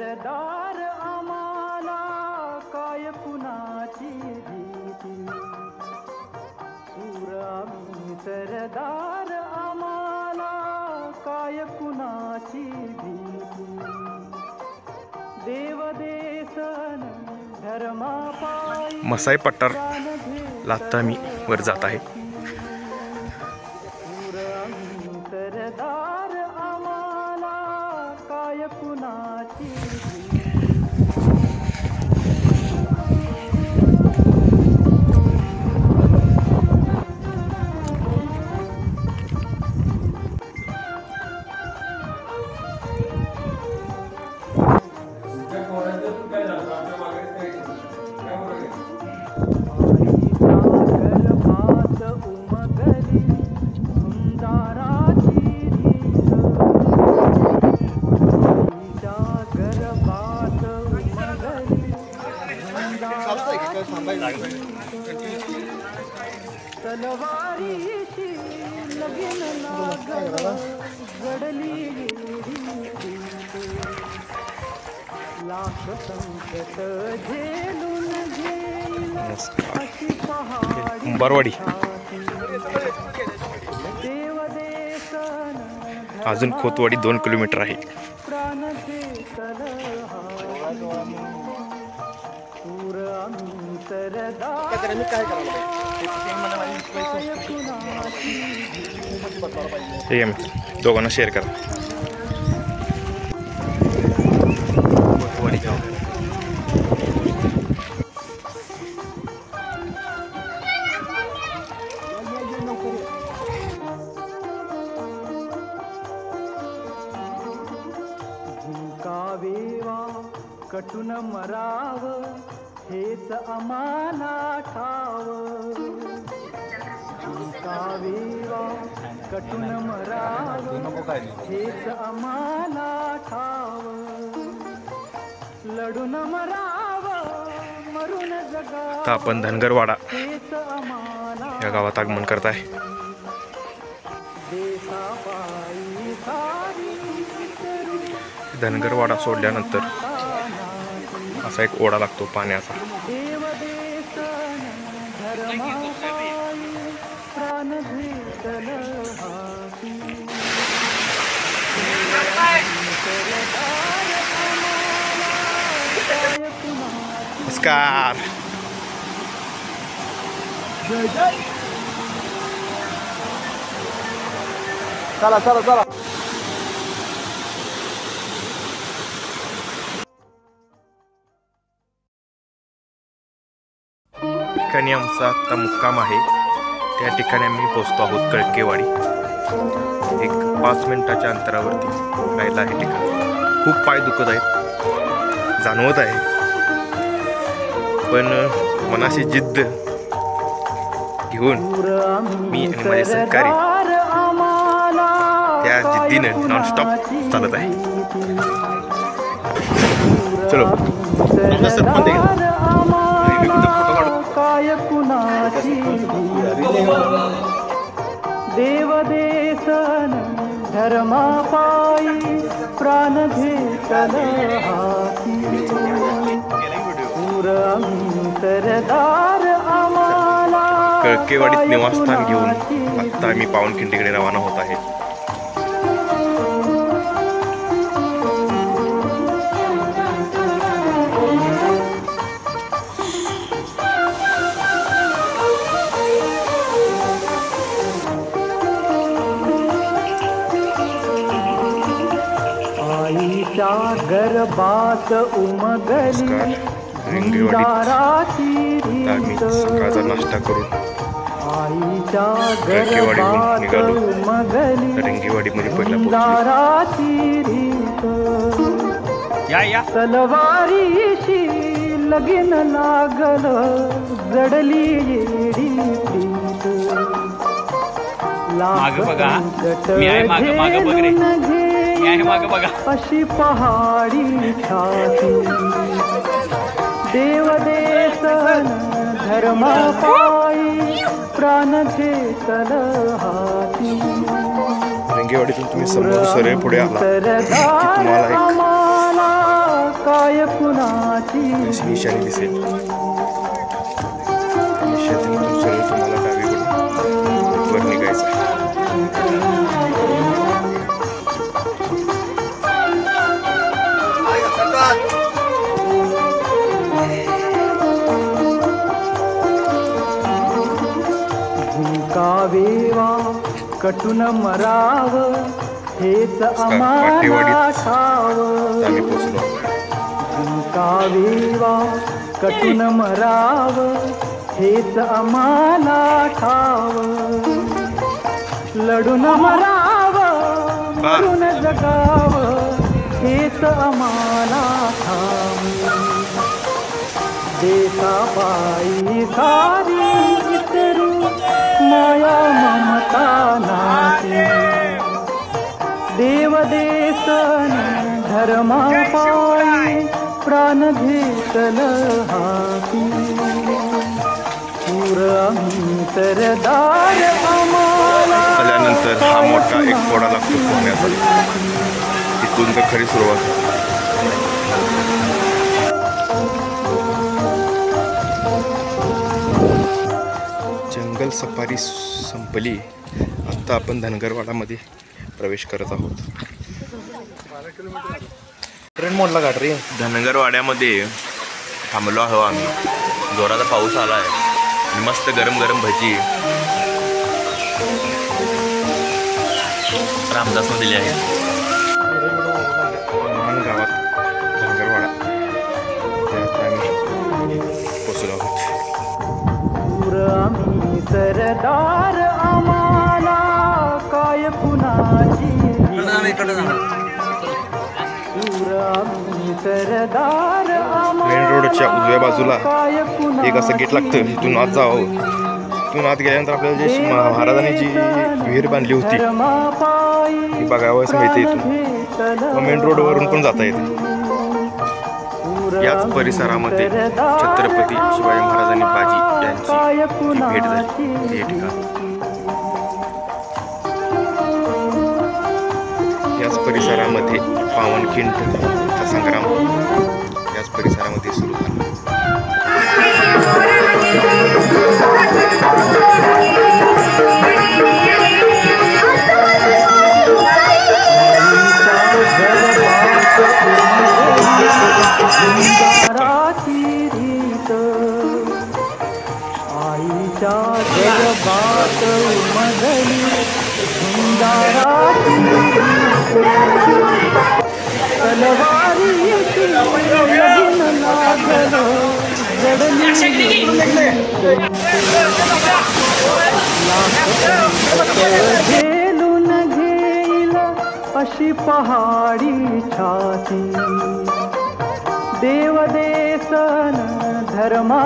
सरदार आम्हाला काय कुणाची भीती सूर आम्ही सरदार आम्हाला काय कुणाची भीती देव देसन धर्मा पायी मसाई पठार लागता मी वर जात आहे। सरदार आम्हाला काय कुणाची तलवारीची लगीन लागलं जडली लाख संकट झेलून घेईल अशी पहाडी बारवाडी देव देसन अजून खोतवाडी 2 किलोमीटर आहे। प्राण देतल सूर आम्ही सरदार ठीक आहे, दोघांना शेअर करा। खोतवाडी गाव जिंकावेवा कटून मराव हेच आम्हाला ठाव जिंकावेवा कटून मराव हेच आम्हाला ठाव लढून मराव मरून जगाव आता आपण धनगरवाडा हेच आम्हाला या गावात आगमन करत आहे। देशापायी सारी करू धनगरवाडा सोडल्यानंतर असा एक ओढा लागतो पाण्याचा। देव देसन धर्मापायी प्राण घेतल हाती सरदार आम्हाला काय कुणाची नमस्कार। चला चला चला ठिकाणी आमचा आता मुक्काम आहे। त्या ठिकाणी आम्ही पोहोचतो आहोत कळकेवाडी। एक 5 मिनिटाच्या अंतरावरती राहिला आहे ठिकाण। खूप पाय दुखत आहेत जाणवत आहे, पण मनाशी जिद्द घेऊन मी आणि माझे सहकारी त्या जिद्दीने नॉनस्टॉप चालत आहे। चलो काय कुणाची देव देसन धर्मा पायी प्राण घेतल हाती सूर आम्ही सरदार आम्हाला कळकेवाडीत निवासस्थान घेऊन आता आम्ही पावनखिंडीकडे रवाना होत आहे। आईच्या गर्भात उमगली दाराची रीत सकाळचा नाश्ता करून आईच्या कळकेवाडीहून गर्भात निघालो। उमगली रंगेवाडीमध्ये पहिला पोहोचलो। दाराची रीत तलवारीशी लगीन लागलं जडली येडी प्रीत लाख संकट झेलून घेईल अशी पहाडी छाती देव देसन धर्मा पायी प्राण घेतल हाती रंगेवाडीतून तुम्ही समोर सरळ पुढे आला की तुम्हाला एक काय कुणाची अशी निशाणी दिसेल. निशाणीतून सरळ तुम्हाला डावीकडून वर निघायचं आहे. झुंकावेवा कटून मराव हेच आम्हाला ठाव. आम्ही पोचलो. झुंकावेवा कटून मराव हेच आम्हाला ठाव. लढून मराव मरून जगाव हेच आम्हाला ठाव. देशापायी सारी विसरू माया ममता नाती. देव देसन धर्मा पायी प्राण घेतल हाती. शूर आम्ही सरदार आम्हाला आल्यानंतर हा मोठा एक कोडा लागतो पोहण्यासाठी. तिथून तर खरी सुरुवात. जंगल सफारी संपली. आता आपण धनगरवाडामध्ये प्रवेश करत आहोत. ट्रेन मोडला गाठ रे. धनगरवाड्यामध्ये थांबलो आहो आम्ही. जोराचा पाऊस आला आहे आणि मस्त गरम गरम भजी रामदासने दिली आहे. लहान गावात धनगरवाडा त्यात आम्ही पोचलो आहोत. आम्ही सरदार आम्हाला काय कुणाची. सरदार मेन रोडच्या उजव्या बाजूला एक असं गेट लागतं. इथून आत जावं. इथून आत गेल्यानंतर आपल्याला जे महाराजांनी जी विहीर बांधली होती ती बघावयास मिळते. इथून मेन रोडवरून पण जाता येते. याच परिसरामध्ये छत्रपती शिवाजी महाराजांनी बाजी यांची भेट झाली हे ठिकाण. याच परिसरामध्ये पावनखिंडचा संग्राम याच परिसरामध्ये सुरू झाला. आईच्या गर्भात उमगली झुंजाराची तलवारीची लगीन लागलं जडली. झेलून घेईल अशी पहाडी छाती. देव देसन धर्मा